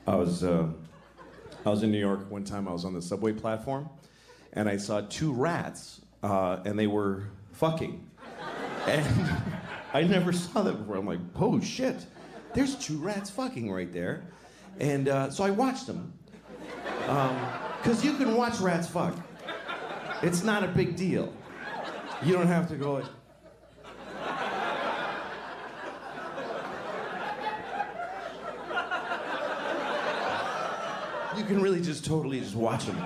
I was in New York one time. I was on the subway platform, and I saw two rats, and they were fucking. And I never saw that before. I'm like, oh shit, there's two rats fucking right there. And so I watched them. Because you can watch rats fuck. It's not a big deal. You don't have to go like... You can really just totally just watch them.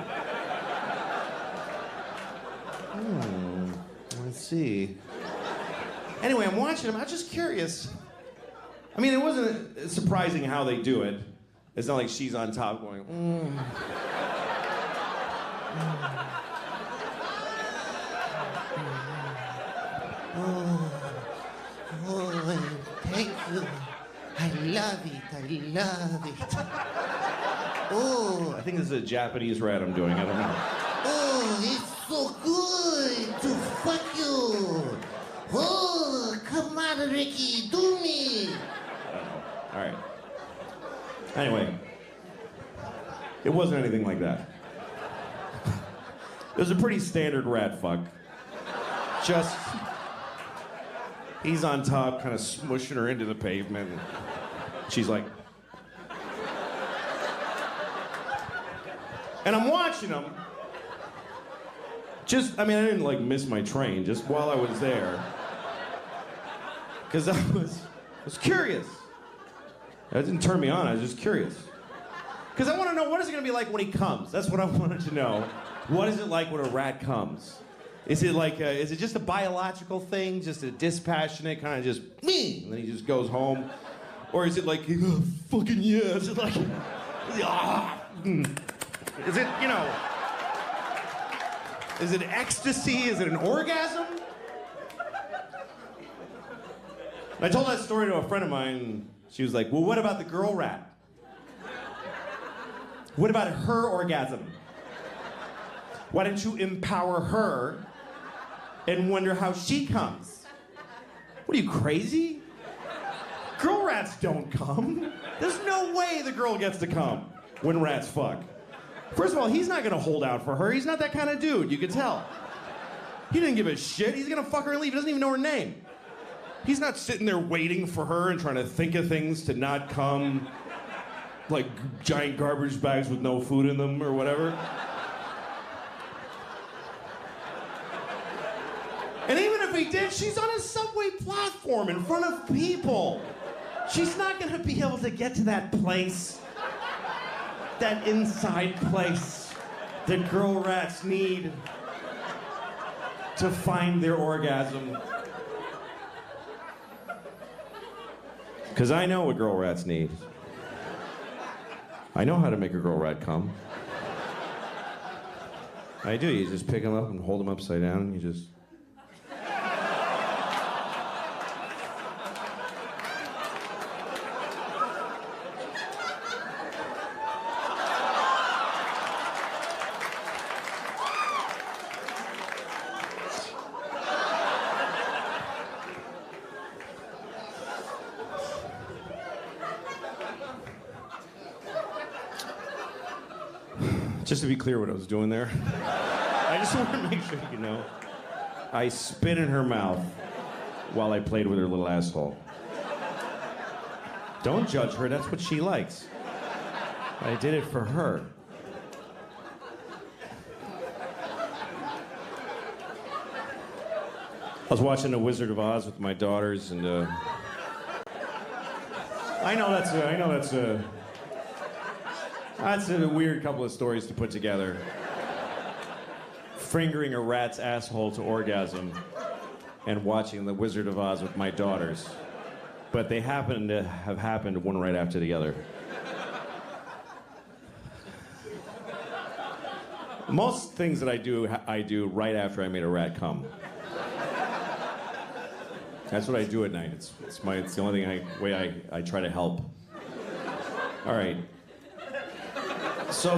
Let's see. Anyway, I'm watching them. I'm just curious. I mean, it wasn't surprising how they do it. It's not like she's on top going, Thank you. I love it. I love it. Oh. I think this is a Japanese rat I'm doing. I don't know. Oh, it's so good to fuck you. Oh, come on, Ricky, do me. I don't know. All right. Anyway, it wasn't anything like that. It was a pretty standard rat fuck. Just, he's on top, kind of smushing her into the pavement. And she's like... And I'm watching him. Just, I mean, I didn't like miss my train, just while I was there. Because I was curious. That didn't turn me on, I was just curious. Because I want to know, what is it going to be like when he comes? That's what I wanted to know. What is it like when a rat comes? Is it like, is it just a biological thing? Just a dispassionate kind of just, me, and then he just goes home? Or is it like, oh, fucking yeah? Is it like, ah? Is it, you know, is it ecstasy? Is it an orgasm? I told that story to a friend of mine. She was like, well, what about the girl rat? What about her orgasm? Why don't you empower her and wonder how she comes? What are you, crazy? Girl rats don't come. There's no way the girl gets to come when rats fuck. First of all, he's not gonna hold out for her. He's not that kind of dude, you can tell. He didn't give a shit. He's gonna fuck her and leave. He doesn't even know her name. He's not sitting there waiting for her and trying to think of things to not come, like giant garbage bags with no food in them or whatever. And even if he did, she's on a subway platform in front of people. She's not gonna be able to get to that place. That inside place that girl rats need to find their orgasm. Because I know what girl rats need. I know how to make a girl rat come. I do. You just pick them up and hold them upside down and you just... Just to be clear what I was doing there, I just want to make sure you know, I spit in her mouth while I played with her little asshole. Don't judge her, that's what she likes. I did it for her. I was watching The Wizard of Oz with my daughters, and I know that's a weird couple of stories to put together. Fingering a rat's asshole to orgasm and watching The Wizard of Oz with my daughters. But they happen to have happened one right after the other. Most things that I do right after I made a rat come. That's what I do at night. It's the only way I try to help. All right. So,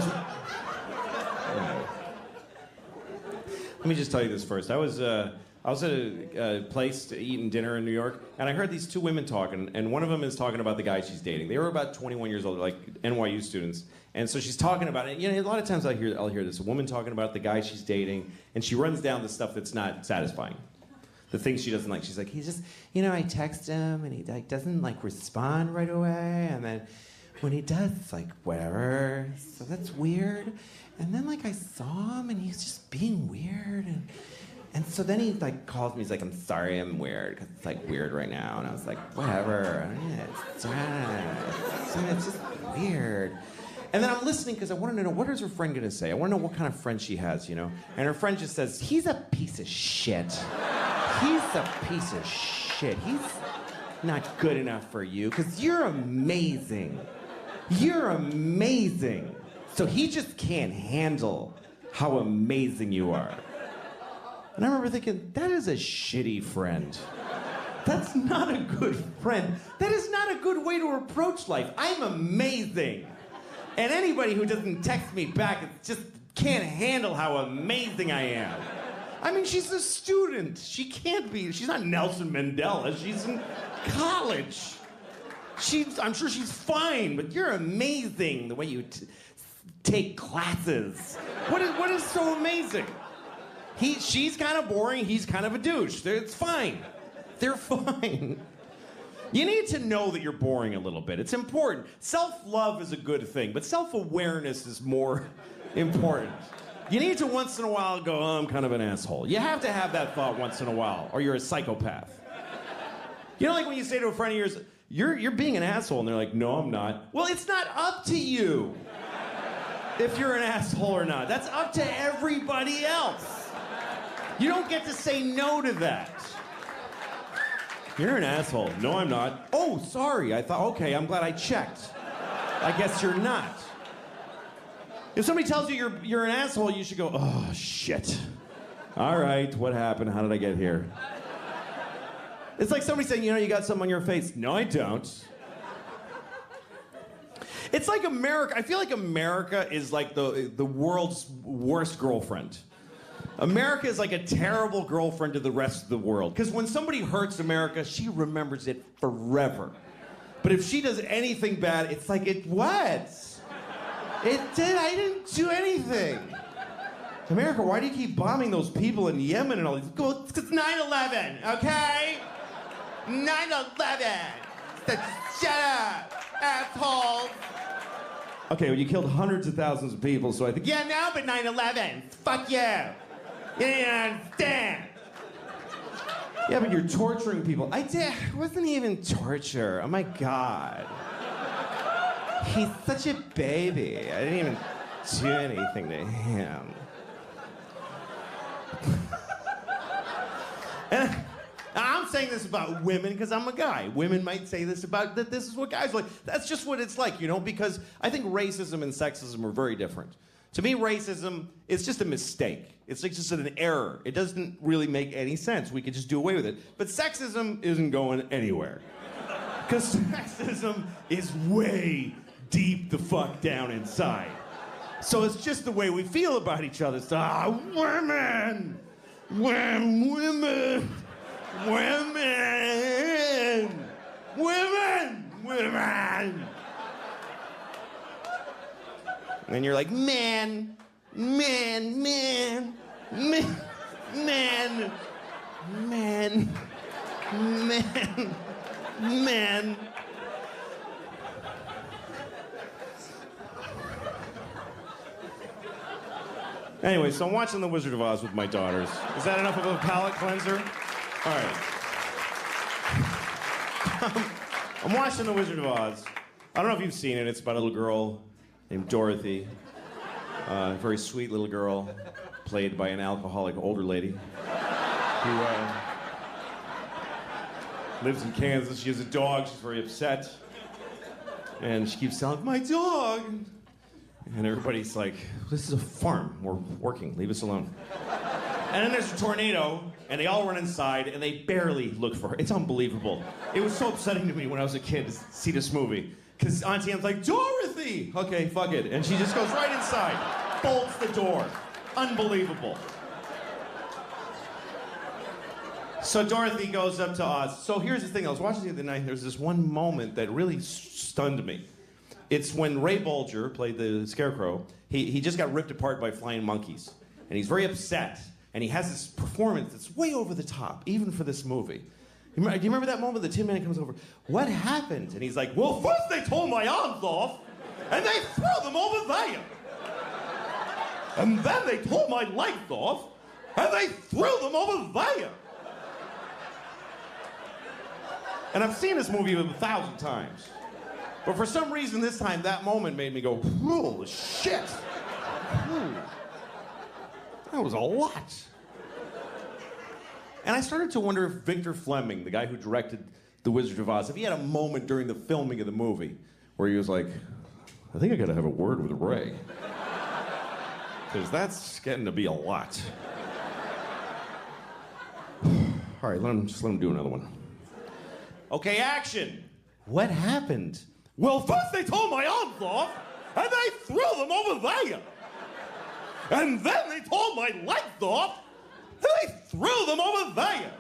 let me just tell you this first. I was I was at a place to eat dinner in New York, and I heard these two women talking, and one of them is talking about the guy she's dating. They were about 21 years old, like NYU students. And so she's talking about it. You know, a lot of times I'll hear this, a woman talking about the guy she's dating, and she runs down the stuff that's not satisfying. The things she doesn't like. She's like, he's just, you know, I text him, and he like doesn't like respond right away, and then when he does, it's like, whatever. So that's weird. And then like I saw him, and he's just being weird, and so then he like calls me. He's like, I'm sorry, I'm weird, because it's like weird right now. And I was like, whatever. It's just weird. And then I'm listening because I want to know, what is her friend going to say? I want to know what kind of friend she has, you know? And her friend just says, he's a piece of shit. He's a piece of shit. He's not good enough for you because you're amazing. You're amazing. So he just can't handle how amazing you are. And I remember thinking, that is a shitty friend. That's not a good friend. That is not a good way to approach life. I'm amazing. And anybody who doesn't text me back just can't handle how amazing I am. I mean, she's a student. She can't be. She's not Nelson Mandela. She's in college. I'm sure she's fine, but you're amazing the way you take classes. What is so amazing? She's kind of boring. He's kind of a douche. It's fine. They're fine. You need to know that you're boring a little bit. It's important. Self-love is a good thing, but self-awareness is more important. You need to once in a while go, oh, I'm kind of an asshole. You have to have that thought once in a while, or you're a psychopath. You know, like when you say to a friend of yours, you're being an asshole, and they're like, no, I'm not. Well, it's not up to you if you're an asshole or not. That's up to everybody else. You don't get to say no to that. You're an asshole. No, I'm not. Oh, sorry. I thought, okay, I'm glad I checked. I guess you're not. If somebody tells you you're an asshole, you should go, oh, shit. All right, what happened? How did I get here? It's like somebody saying, you know, you got something on your face. No, I don't. It's like America. I feel like America is like the world's worst girlfriend. America is like a terrible girlfriend to the rest of the world. Because when somebody hurts America, she remembers it forever. But if she does anything bad, it's like, what? I didn't do anything. America, why do you keep bombing those people in Yemen and all these? It's 9/11, okay? 9/11. Shut up, assholes. Okay, well, you killed hundreds of thousands of people, so I think, yeah, no, but 9/11. Fuck yeah. You didn't understand. Yeah, but you're torturing people. It wasn't even torture. Oh my God. He's such a baby. I didn't even do anything to him. And I'm saying this about women because I'm a guy. Women might say this about that. This is what guys like. That's just what it's like, you know, because I think racism and sexism are very different. To me, racism is just a mistake. It's like just an error. It doesn't really make any sense. We could just do away with it. But sexism isn't going anywhere. Because sexism is way deep the fuck down inside. So it's just the way we feel about each other. So, women! Women! And you're like, man. Anyway, so I'm watching The Wizard of Oz with my daughters. Is that enough of a palate cleanser? All right. I'm watching The Wizard of Oz. I don't know if you've seen it. It's about a little girl named Dorothy. A very sweet little girl, played by an alcoholic older lady who lives in Kansas. She has a dog. She's very upset. And she keeps telling, my dog. And everybody's like, this is a farm. We're working. Leave us alone. And then there's a tornado, and they all run inside, and they barely look for her. It's unbelievable. It was so upsetting to me when I was a kid to see this movie. Because Auntie Anne's like, Dorothy! Okay, fuck it. And she just goes right inside, bolts the door. Unbelievable. So Dorothy goes up to Oz. So here's the thing. I was watching the other night. There's this one moment that really stunned me. It's when Ray Bolger played the Scarecrow. He just got ripped apart by flying monkeys. And he's very upset. And he has this performance that's way over the top, even for this movie. Do you remember that moment the Tin Man comes over? What happened? And he's like, well, first they tore my arms off, and they threw them over there. And then they tore my legs off, and they threw them over there. And I've seen this movie 1,000 times. But for some reason this time, that moment made me go, holy shit. That was a lot. And I started to wonder if Victor Fleming, the guy who directed The Wizard of Oz, if he had a moment during the filming of the movie where he was like, I think I gotta have a word with Ray. Because that's getting to be a lot. All right, let him do another one. Okay, action. What happened? Well, first they tore my arms off, and they threw them over there. And then they tore my legs off, and they threw them over there.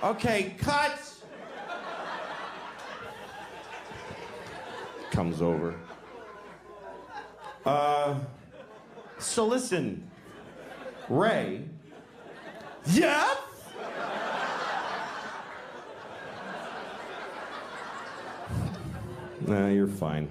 Okay, cut. Comes over. So listen, Ray. Yes? Nah, you're fine.